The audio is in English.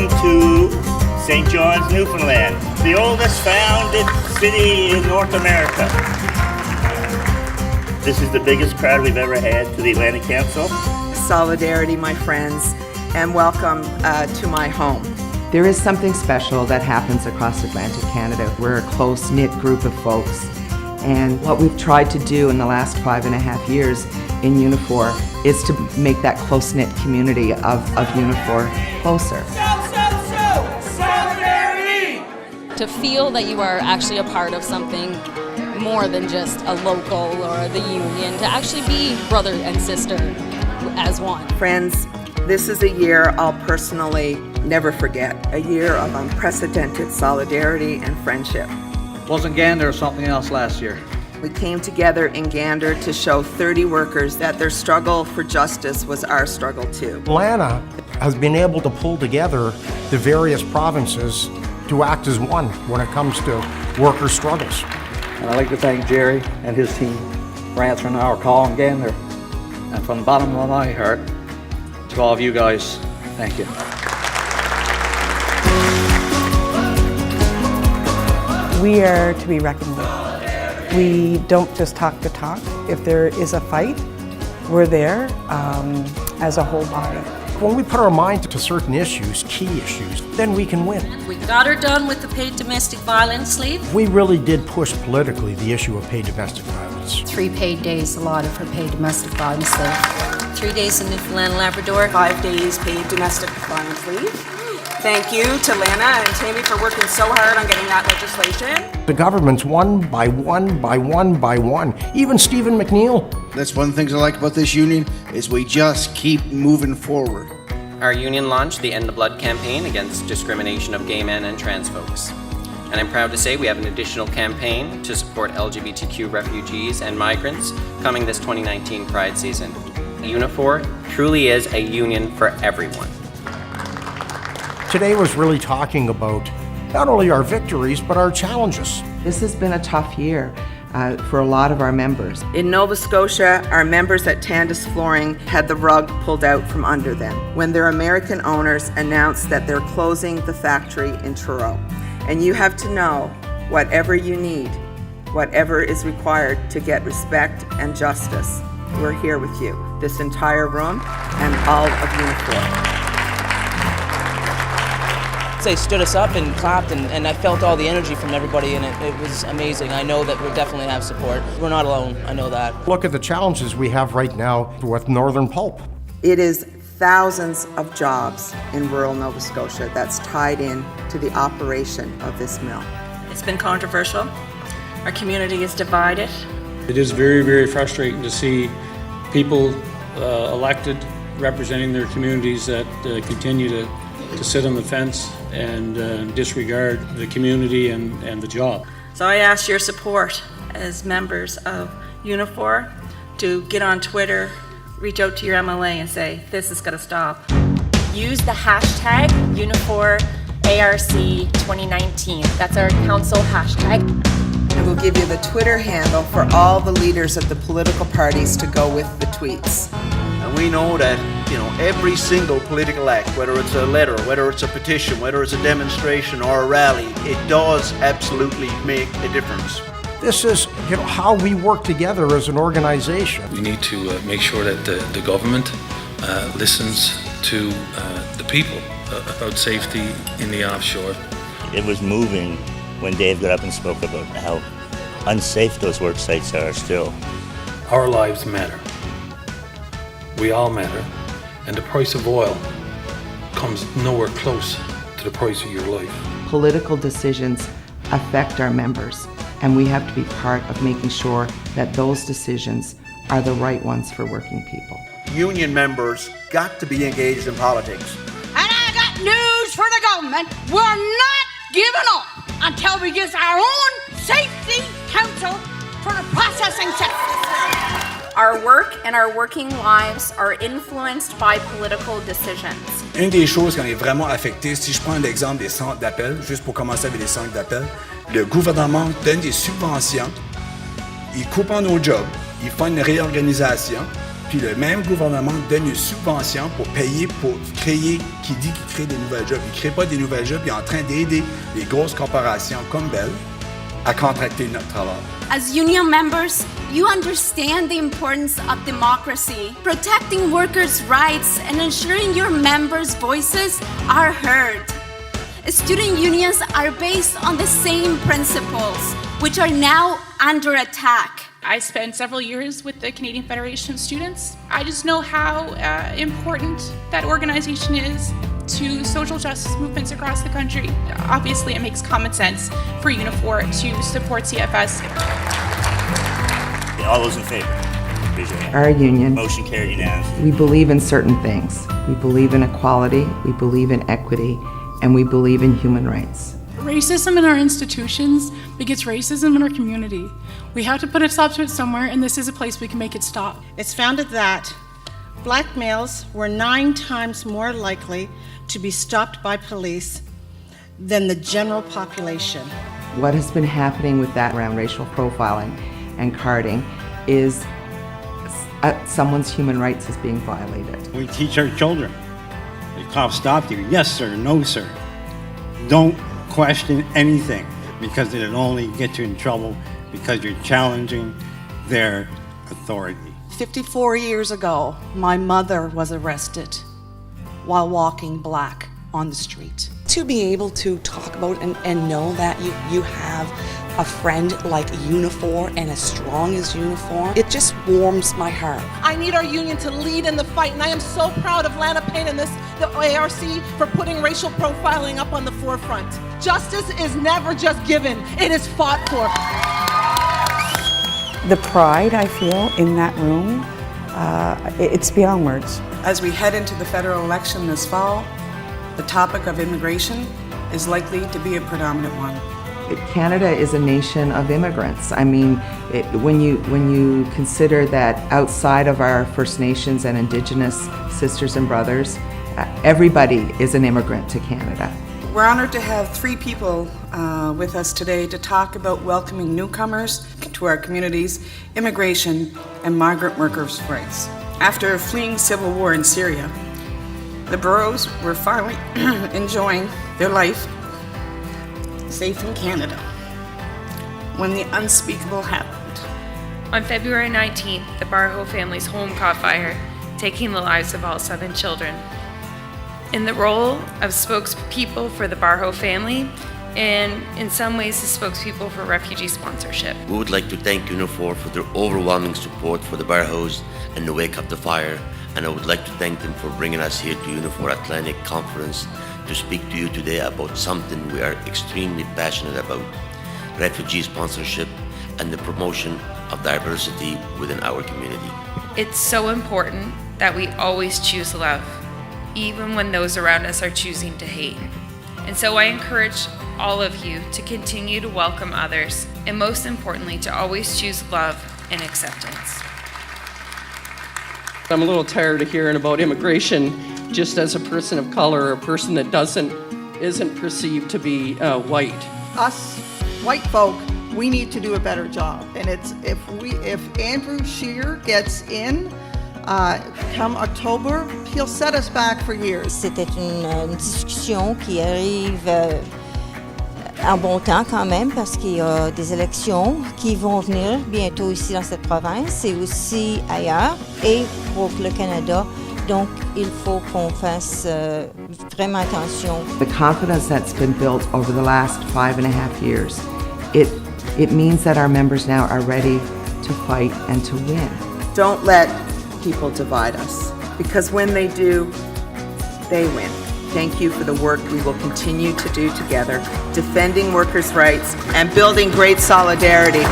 Welcome to St. John's, Newfoundland, the oldest founded city in North America. This is the biggest crowd we've ever had to the Atlantic Council. Solidarity, my friends, and welcome to my home. There is something special that happens across Atlantic Canada. We're a close-knit group of folks, and what we've tried to do in the last 5.5 years in Unifor is to make that close-knit community of Unifor closer. To feel that you are actually a part of something more than just a local or the union, to actually be brother and sister as one. Friends, this is a year I'll personally never forget, a year of unprecedented solidarity and friendship. Wasn't Gander or something else last year? We came together in Gander to show 30 workers that their struggle for justice was our struggle too. Lana has been able to pull together the various provinces to act as one when it comes to worker struggles. And I'd like to thank Jerry and his team for answering our call in Gander. And from the bottom of my heart, to all of you guys, thank you. We are to be reckoned with. We don't just talk the talk. If there is a fight, we're there as a whole body. When we put our mind to certain issues, key issues, then we can win. We got her done with the paid domestic violence leave. We really did push politically the issue of paid domestic violence. 3 paid days allotted for paid domestic violence leave. 3 days in Newfoundland and Labrador. 5 days paid domestic violence leave. Thank you to Lana and Tammy for working so hard on getting that legislation. The government's one by one by one by one. Even Stephen McNeil. That's one of the things I like about this union is we just keep moving forward. Our union launched the End the Blood campaign against discrimination of gay men and trans folks. And I'm proud to say we have an additional campaign to support LGBTQ refugees and migrants coming this 2019 Pride season. Unifor truly is a union for everyone. Today was really talking about not only our victories, but our challenges. This has been a tough year for a lot of our members. In Nova Scotia, our members at Tandis Flooring had the rug pulled out from under them when their American owners announced that they're closing the factory in Truro. And you have to know, whatever you need, whatever is required to get respect and justice, we're here with you, this entire room and all of Unifor. They stood us up and clapped, and I felt all the energy from everybody, and it was amazing. I know that we definitely have support. We're not alone, I know that. Look at the challenges we have right now with Northern Pulp. It is thousands of jobs in rural Nova Scotia that's tied in to the operation of this mill. It's been controversial. Our community is divided. It is very, very frustrating to see people elected representing their communities that continue to sit on the fence and disregard the community and the job. So I ask your support as members of Unifor to get on Twitter, reach out to your MLA and say, this is going to stop. Use the hashtag UniforARC 2019. That's our council hashtag. And we'll give you the Twitter handle for all the leaders of the political parties to go with the tweets. And we know that, every single political act, whether it's a letter, whether it's a petition, whether it's a demonstration or a rally, it does absolutely make a difference. This is, how we work together as an organization. We need to make sure that the government listens to the people about safety in the offshore. It was moving when Dave got up and spoke about how unsafe those work sites are still. Our lives matter. We all matter. And the price of oil comes nowhere close to the price of your life. Political decisions affect our members, and we have to be part of making sure that those decisions are the right ones for working people. Union members got to be engaged in politics. And I got news for the government. We're not giving up until we get our own safety council for the processing sector. Our work and our working lives are influenced by political decisions. Une des choses qu'on est vraiment affecté, si je prends l'exemple des centres d'appel, juste pour commencer avec les centres d'appel, le gouvernement donne des subventions, ils coupent en nos jobs, ils font une réorganisation, puis le même gouvernement donne une subvention pour payer, pour créer, qui dit qu'il crée des nouvelles jobs. Il ne crée pas des nouvelles jobs, il est en train d'aider les grosses corporations comme Bell à contracter notre travail. As union members, you understand the importance of democracy, protecting workers' rights, and ensuring your members' voices are heard. Student unions are based on the same principles, which are now under attack. I spent several years with the Canadian Federation of Students. I just know how important that organization is to social justice movements across the country. Obviously, it makes common sense for Unifor to support CFS. All those in favor? Raise your hand. Our union, Motion carried unanimously. we believe in certain things. We believe in equality, we believe in equity, and we believe in human rights. Racism in our institutions begets racism in our community. We have to put a stop to it somewhere, and this is a place we can make it stop. It's founded that black males were 9 times more likely to be stopped by police than the general population. What has been happening with that around racial profiling and carding is someone's human rights is being violated. We teach our children. The cop stopped you. Yes, sir. No, sir. Don't question anything because it'll only get you in trouble because you're challenging their authority. 54 years ago, my mother was arrested while walking black on the street. To be able to talk about and know that you have a friend like Unifor and as strong as Unifor, it just warms my heart. I need our union to lead in the fight, and I am so proud of Lana Payne and the ARC for putting racial profiling up on the forefront. Justice is never just given, it is fought for. The pride I feel in that room, it's beyond words. As we head into the federal election this fall, the topic of immigration is likely to be a predominant one. Canada is a nation of immigrants. I mean, when you consider that outside of our First Nations and Indigenous sisters and brothers, everybody is an immigrant to Canada. We're honored to have 3 people with us today to talk about welcoming newcomers to our communities, immigration, and migrant workers' rights. After fleeing civil war in Syria, the Burrows were finally enjoying their life safe in Canada when the unspeakable happened. On February 19th, the Barho family's home caught fire, taking the lives of all 7 children. In the role of spokespeople for the Barho family, and in some ways the spokespeople for refugee sponsorship. We would like to thank Unifor for their overwhelming support for the Barhos in the wake of the fire, and I would like to thank them for bringing us here to Unifor Atlantic Conference to speak to you today about something we are extremely passionate about, refugee sponsorship and the promotion of diversity within our community. It's so important that we always choose love, even when those around us are choosing to hate. And so I encourage all of you to continue to welcome others, and most importantly, to always choose love and acceptance. I'm a little tired of hearing about immigration just as a person of color, or a person that isn't perceived to be white. Us white folk, we need to do a better job. And it's if Andrew Scheer gets in come October, he'll set us back for years. C'était une discussion qui arrive en bon temps quand même, parce qu'il y a des élections qui vont venir bientôt ici dans cette province et aussi ailleurs et pour le Canada. Donc, il faut qu'on fasse vraiment attention. The confidence that's been built over the last 5.5 years, it means that our members now are ready to fight and to win. Don't let people divide us, because when they do, they win. Thank you for the work we will continue to do together, defending workers' rights and building great solidarity.